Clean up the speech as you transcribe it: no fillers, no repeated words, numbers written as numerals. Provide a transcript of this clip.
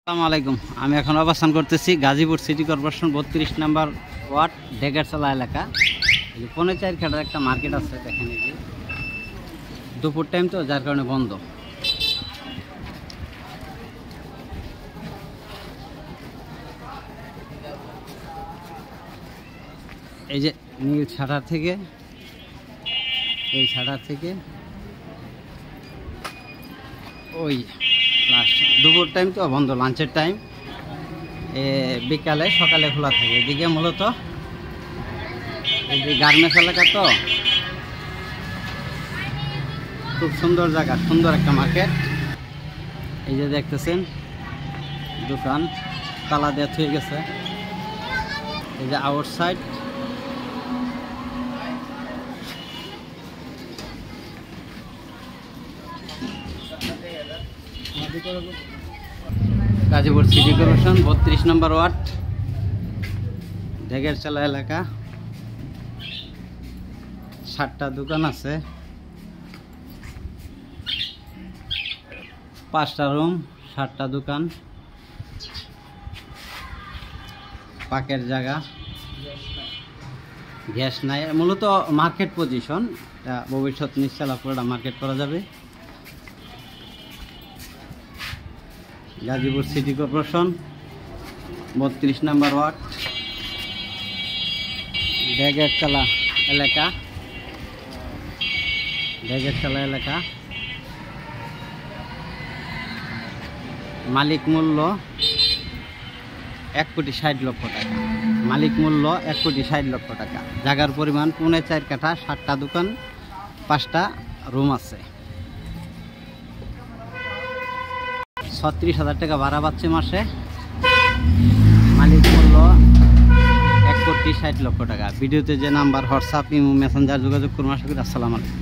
আসসালামু আলাইকুম। আমি এখন অবস্থান করতেছি গাজীপুর সিটি কর্পোরেশন 32 নম্বর ওয়ার্ড ঢেকেরচলা এলাকা। এই যে 4.5 খাটার একটা মার্কেট আছে, দেখেন এই যে দুপুর টাইম তো যার কারণে বন্ধ। এই যে নীল ছাড়ার থেকে এই ছাড়ার থেকে ওই লাস্ট দুপুর টাইম তো বন্ধ, লাঞ্চের টাইম। বিকালে সকালে খোলা থাকে। এদিকে মূলত এই যে গার্মেন্টস এলাকা, তো খুব সুন্দর জায়গা, সুন্দর একটা মার্কেট। এই যে দেখতেছেন দোকান তালা দেওয়া হয়ে গেছে। এই যে আউটসাইড গাজীপুর সিটি কর্পোরেশন 32 নম্বর ওয়ার্ড ঢেকেরচলা এলাকা। 7টা দোকান আছে, 5টা রুম, 7টা দোকান, পাকের জায়গা, গ্যাস নাই। মূলত মার্কেট পজিশন, ভবিষ্যৎ নিশ্চলা পুরোটা মার্কেট করা যাবে। গাজীপুর সিটি কর্পোরেশন 32 নম্বর ওয়ার্ড ঢেকেরচলা এলাকা। ঢেকেরচলা এলাকা মালিক মূল্য 1,60,00,000 টাকা। মালিক মূল্য 1,60,00,000 টাকা। জায়গার পরিমাণ 4.5 কাঠা, 7টা দোকান, 5টা রুম আছে। 36,000 টাকা ভাড়া পাচ্ছে মাসে। মালিক মূল্য 1,60,00,000 টাকা। ভিডিওতে যে নাম্বার হোয়াটসঅ্যাপ, ইমো, মেসেঞ্জার যোগাযোগ করুন। আশা করি। আসসালামু আলাইকুম।